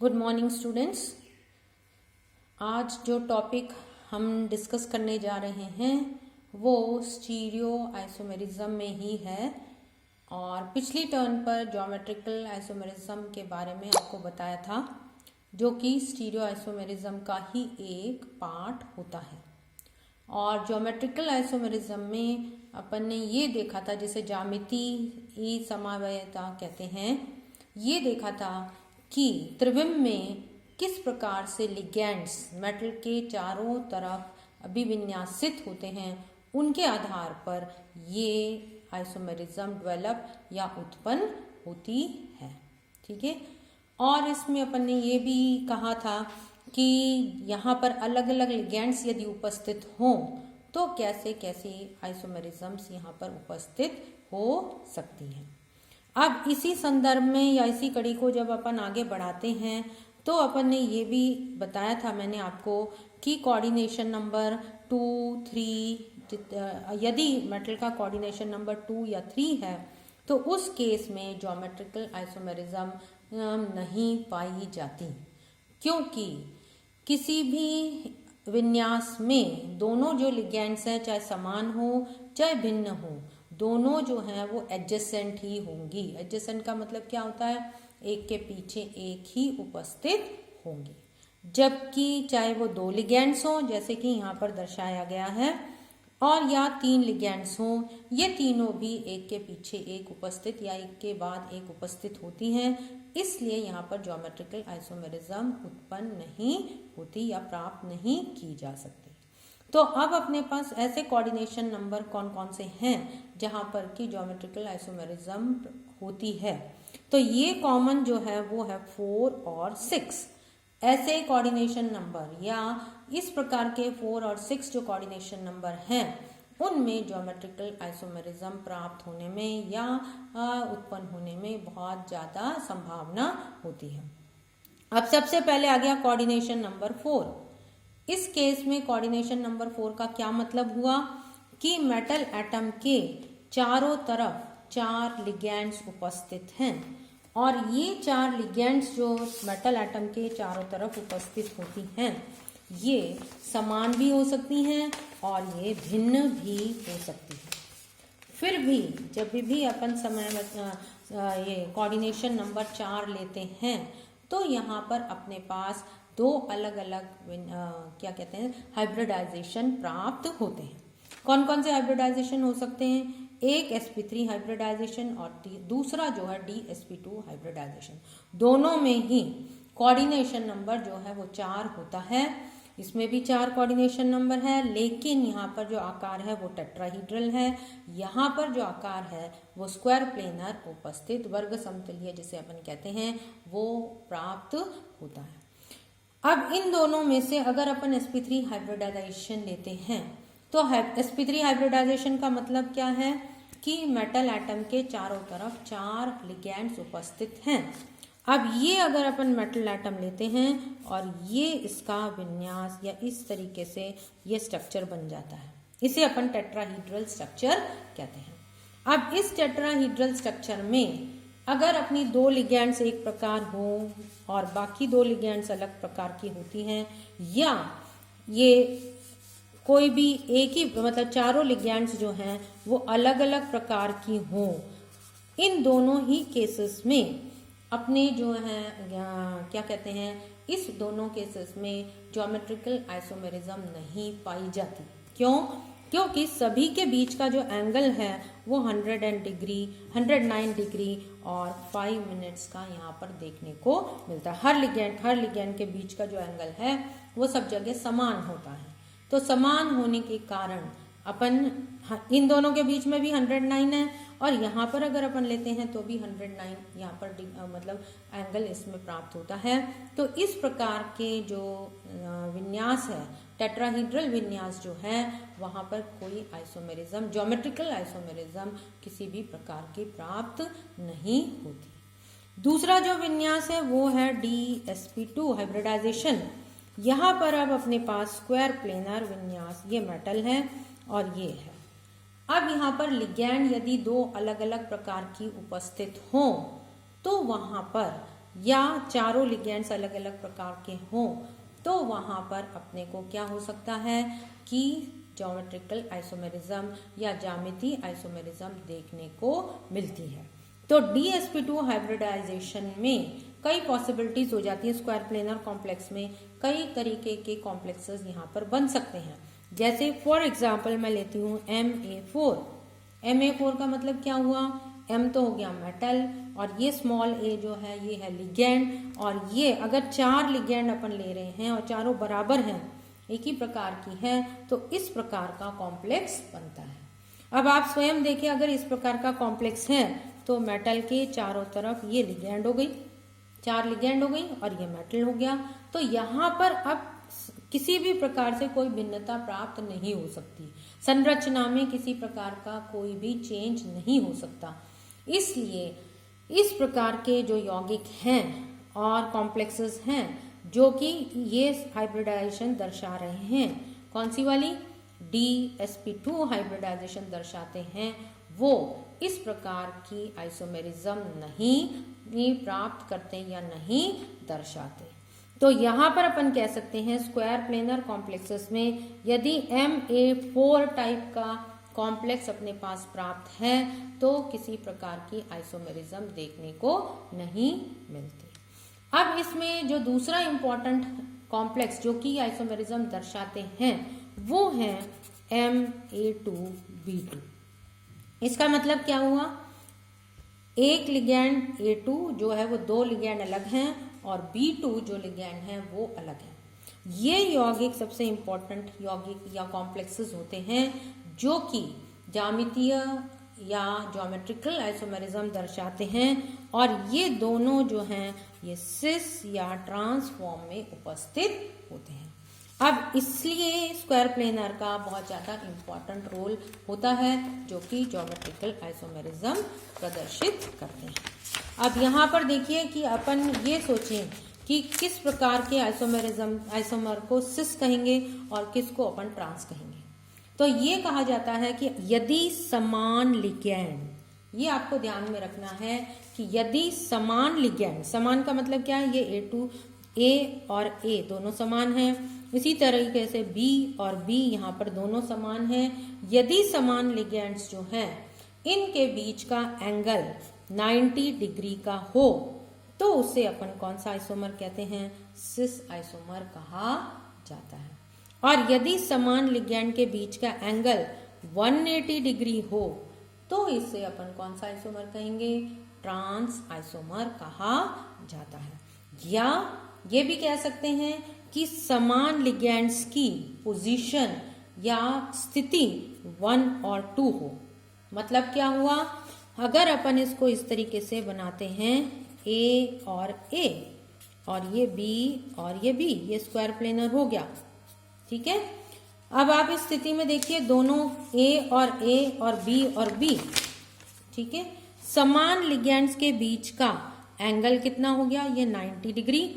Good morning students. आज जो topic हम डिस्कस करने जा रहे हैं वो स्टीरियो आइसोमेरिज्म में ही है और पिछली टर्न पर ज्योमेट्रिकल आइसोमेरिज्म के बारे में आपको बताया था, जो कि स्टीरियो आइसोमेरिज्म का ही एक पार्ट होता है। और ज्योमेट्रिकल आइसोमेरिज्म में अपन ने ये देखा था, जिसे ज्यामितीय समवायता कहते हैं, ये देखा था कि त्रिविम में किस प्रकार से लिगेंड्स मेटल के चारों तरफ अभिविन्यासित होते हैं, उनके आधार पर ये आइसोमेरिज्म डेवलप या उत्पन्न होती है। ठीक है। और इसमें अपन ने ये भी कहा था कि यहाँ पर अलग अलग लिगेंड्स यदि उपस्थित हों तो कैसे कैसे आइसोमेरिज्म्स यहाँ पर उपस्थित हो सकती हैं। अब इसी संदर्भ में या इसी कड़ी को जब अपन आगे बढ़ाते हैं तो अपन ने ये भी बताया था मैंने आपको कि कोऑर्डिनेशन नंबर 2, 3, यदि मेटल का कोऑर्डिनेशन नंबर 2 या 3 है तो उस केस में ज्योमेट्रिकल आइसोमेरिज्म नहीं पाई जाती, क्योंकि किसी भी विन्यास में दोनों जो लिगेंड्स हैं, चाहे समान हो चाहे भिन्न हो, दोनों जो हैं वो एडजेसेंट ही होंगी। एडजेसेंट का मतलब क्या होता है? एक के पीछे एक ही उपस्थित होंगी। जबकि चाहे वो दो लिगेंड्स हों, जैसे कि यहाँ पर दर्शाया गया है, और या 3 लिगेंड्स हों, ये तीनों भी एक के पीछे एक उपस्थित या एक के बाद एक उपस्थित होती हैं। इसलिए यहाँ पर ज्योमेट्रिकल आइसोमेरिज्म उत्पन्न नहीं होती या प्राप्त नहीं की जा सकती। तो अब अपने पास ऐसे कोऑर्डिनेशन नंबर कौन कौन से हैं जहाँ पर कि ज्योमेट्रिकल आइसोमेरिज्म होती है। तो ये कॉमन जो है वो है 4 और 6। ऐसे कोऑर्डिनेशन नंबर या इस प्रकार के 4 और 6 जो कोऑर्डिनेशन नंबर हैं, उनमें ज्योमेट्रिकल आइसोमेरिज्म प्राप्त होने में या उत्पन्न होने में बहुत ज़्यादा संभावना होती है। अब सबसे पहले आ गया कोऑर्डिनेशन नंबर 4। इस केस में कोऑर्डिनेशन नंबर 4 का क्या मतलब हुआ कि मेटल एटम के चारों तरफ 4 लिगेंड्स उपस्थित हैं, और ये 4 लिगेंड्स जो मेटल एटम के चारों तरफ उपस्थित होती हैं, ये समान भी हो सकती हैं और ये भिन्न भी हो सकती हैं। फिर भी जब भी अपन ये कोऑर्डिनेशन नंबर 4 लेते हैं तो यहाँ पर अपने पास 2 अलग अलग क्या कहते हैं हाइब्रिडाइजेशन प्राप्त होते हैं। कौन कौन से हाइब्रिडाइजेशन हो सकते हैं? एक sp3 हाइब्रिडाइजेशन और दूसरा जो है dsp2 हाइब्रिडाइजेशन। दोनों में ही कोऑर्डिनेशन नंबर जो है वो 4 होता है। इसमें भी 4 कोऑर्डिनेशन नंबर है, लेकिन यहाँ पर जो आकार है वो टेट्राहीड्रल है। यहाँ पर जो आकार है वो स्क्वायर प्लेनर उपस्थित वर्ग समतलीय जिसे अपन कहते हैं वो प्राप्त होता है। अब इन दोनों में से अगर अपन sp3 हाइब्रिडाइजेशन लेते हैं तो sp3 हाइब्रिडाइजेशन का मतलब क्या है कि मेटल एटम के चारों तरफ 4 लिगेंड्स उपस्थित हैं। अब ये अगर अपन मेटल एटम लेते हैं और ये इसका विन्यास या इस तरीके से ये स्ट्रक्चर बन जाता है, इसे अपन टेट्राहीड्रल स्ट्रक्चर कहते हैं। अब इस टेट्राहीड्रल स्ट्रक्चर में अगर अपनी 2 लिगेंड्स एक प्रकार हो और बाकी 2 लिगेंड्स अलग प्रकार की होती हैं, या ये कोई भी एक ही मतलब चारों लिगेंड्स जो हैं वो अलग अलग प्रकार की हों, इन दोनों ही केसेस में अपने जो हैं क्या कहते हैं, इस दोनों केसेस में ज्योमेट्रिकल आइसोमेरिज्म नहीं पाई जाती। क्यों? क्योंकि सभी के बीच का जो एंगल है वो 109 डिग्री और 5 मिनट्स का यहाँ पर देखने को मिलता है। हर लिगेंड के बीच का जो एंगल है वो सब जगह समान होता है। तो समान होने के कारण अपन इन दोनों के बीच में भी 109 है, और यहाँ पर अगर अपन लेते हैं तो भी 109 यहाँ पर मतलब एंगल इसमें प्राप्त होता है। तो इस प्रकार के जो विन्यास है, टेट्राहीड्रल विन्यास जो है, वहाँ पर कोई आइसोमेरिज्म, ज्योमेट्रिकल आइसोमेरिज्म किसी भी प्रकार की प्राप्त नहीं होती। दूसरा जो विन्यास है वो है dsp2 हाइब्रिडाइजेशन। यहाँ पर अब अपने पास स्क्वायर प्लेनर विन्यास, ये मेटल है और ये है। अब यहाँ पर लिगेंड यदि 2 अलग अलग प्रकार की उपस्थित हों तो वहाँ पर या चारों लिगेंड्स अलग अलग प्रकार के हों तो वहाँ पर अपने को क्या हो सकता है कि ज्योमेट्रिकल आइसोमेरिज्म या ज्यामितीय आइसोमेरिज्म देखने को मिलती है। तो DsP2 हाइब्रिडाइजेशन में कई पॉसिबिलिटीज हो जाती है। स्क्वायर प्लेनर कॉम्प्लेक्स में कई तरीके के कॉम्प्लेक्सेस यहाँ पर बन सकते हैं। जैसे फॉर एग्जाम्पल मैं लेती हूँ Ma4। Ma4 का मतलब क्या हुआ, M तो हो गया मेटल और ये स्मॉल a जो है ये है लिगेंड, और ये अगर 4 लिगेंड अपन ले रहे हैं और चारों बराबर हैं, एक ही प्रकार की है, तो इस प्रकार का कॉम्प्लेक्स बनता है। अब आप स्वयं देखिए, अगर इस प्रकार का कॉम्प्लेक्स है तो मेटल के चारों तरफ ये लिगेंड हो गई, 4 लिगेंड हो गई और ये मेटल हो गया। तो यहाँ पर अब किसी भी प्रकार से कोई भिन्नता प्राप्त नहीं हो सकती, संरचना में किसी प्रकार का कोई भी चेंज नहीं हो सकता। इसलिए इस प्रकार के जो यौगिक हैं और कॉम्प्लेक्सेस हैं जो कि ये हाइब्रिडाइजेशन दर्शा रहे हैं, कौन सी वाली DsP2 हाइब्रिडाइजेशन दर्शाते हैं, वो इस प्रकार की आइसोमेरिज्म नहीं प्राप्त करते या नहीं दर्शाते। तो यहाँ पर अपन कह सकते हैं स्क्वायर प्लेनर कॉम्प्लेक्सेस में यदि Ma4 टाइप का कॉम्प्लेक्स अपने पास प्राप्त है तो किसी प्रकार की आइसोमेरिज्म देखने को नहीं मिलती। अब इसमें जो दूसरा इंपॉर्टेंट कॉम्प्लेक्स जो कि आइसोमेरिज्म दर्शाते हैं वो है Ma2B2। इसका मतलब क्या हुआ, एक लिगैंड A2 जो है वो 2 लिगैंड अलग हैं और B2 जो लिगैंड है वो अलग है। ये यौगिक सबसे इंपॉर्टेंट यौगिक या कॉम्प्लेक्सेस होते हैं जो कि ज्यामितीय या ज्योमेट्रिकल आइसोमेरिज्म दर्शाते हैं, और ये दोनों जो हैं ये सिस या ट्रांस फॉर्म में उपस्थित होते हैं। अब इसलिए स्क्वायर प्लेनर का बहुत ज़्यादा इम्पॉर्टेंट रोल होता है जो कि ज्योमेट्रिकल आइसोमेरिज्म प्रदर्शित करते हैं। अब यहाँ पर देखिए कि अपन ये सोचें कि किस प्रकार के आइसोमर को सिस कहेंगे और किसको अपन ट्रांस कहेंगे। तो ये कहा जाता है कि यदि समान लिगैंड, ये आपको ध्यान में रखना है कि यदि समान लिगैंड, समान का मतलब क्या है, ये A और A दोनों समान हैं, इसी तरीके से B और B यहाँ पर दोनों समान हैं। यदि समान लिगैंड्स जो हैं इनके बीच का एंगल 90 डिग्री का हो तो उसे अपन कौन सा आइसोमर कहते हैं, सिस आइसोमर कहा जाता है। और यदि समान लिगैंड के बीच का एंगल 180 डिग्री हो तो इसे अपन कौन सा आइसोमर कहेंगे, ट्रांस आइसोमर कहा जाता है। या ये भी कह सकते हैं कि समान लिगैंड्स की पोजीशन या स्थिति 1 और 2 हो। मतलब क्या हुआ, अगर अपन इसको इस तरीके से बनाते हैं A और A और ये B और ये B, ये स्क्वायर प्लेनर हो गया, ठीक है। अब आप इस स्थिति में देखिए दोनों A और B और B, ठीक है, समान लिगैंड्स के बीच का एंगल कितना हो गया, ये 90 डिग्री।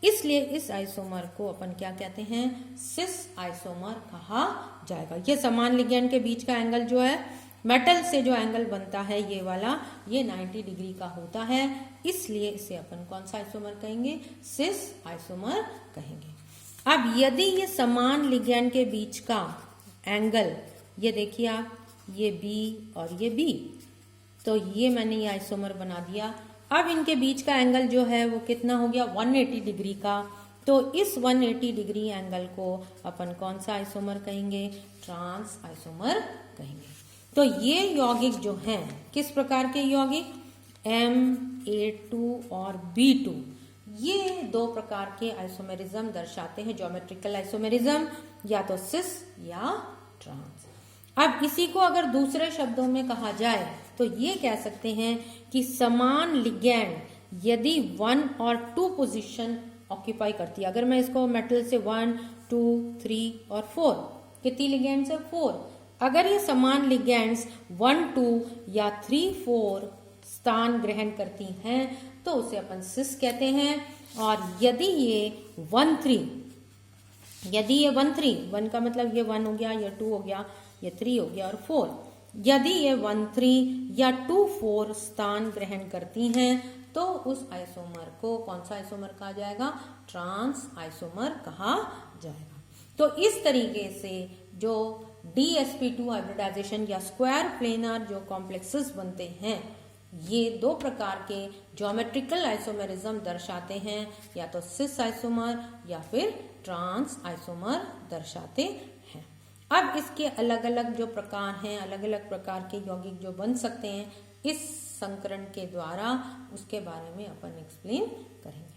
इसलिए इस आइसोमर को अपन क्या कहते हैं, सिस आइसोमर कहा जाएगा। ये समान लिगैंड के बीच का एंगल जो है, मेटल से जो एंगल बनता है ये वाला, ये 90 डिग्री का होता है, इसलिए इसे अपन कौन सा आइसोमर कहेंगे, सिस आइसोमर कहेंगे। अब यदि ये समान लिगैंड के बीच का एंगल, ये देखिए आप, ये B और ये B, तो ये मैंने ये आइसोमर बना दिया। अब इनके बीच का एंगल जो है वो कितना हो गया, 180 डिग्री का। तो इस 180 डिग्री एंगल को अपन कौन सा आइसोमर कहेंगे, ट्रांस आइसोमर कहेंगे। तो ये यौगिक जो हैं, किस प्रकार के यौगिक, Ma2 और B2, ये 2 प्रकार के आइसोमेरिज्म दर्शाते हैं, ज्योमेट्रिकल आइसोमेरिज्म, या तो सिस या ट्रांस। अब इसी को अगर दूसरे शब्दों में कहा जाए तो ये कह सकते हैं कि समान लिगैंड यदि 1 और 2 पोजीशन ऑक्यूपाई करती है, अगर मैं इसको मेटल से 1, 2, 3 और 4, कितनी लिगैंड्स है, 4, अगर ये समान लिगैंड्स 1, 2 या 3, 4 स्थान ग्रहण करती हैं तो उसे अपन सिस कहते हैं। और यदि ये 1, 3, यदि ये 1, 3, 1 का मतलब ये 1 हो गया, ये 2 हो गया, ये 3 हो गया और 4, यदि ये 1, 3 या 2, 4 स्थान ग्रहण करती हैं तो उस आइसोमर को कौन सा आइसोमर कहा जाएगा? ट्रांस आइसोमर कहा जाएगा। तो इस तरीके से जो DsP2 हाइब्रिडाइजेशन या स्क्वायर प्लेनर जो कॉम्प्लेक्सेस बनते हैं, ये दो प्रकार के ज्योमेट्रिकल आइसोमेरिज्म दर्शाते हैं, या तो सिस आइसोमर या फिर ट्रांस आइसोमर दर्शाते हैं। अब इसके अलग अलग जो प्रकार हैं, अलग अलग प्रकार के यौगिक जो बन सकते हैं इस संकरण के द्वारा, उसके बारे में अपन एक्सप्लेन करेंगे।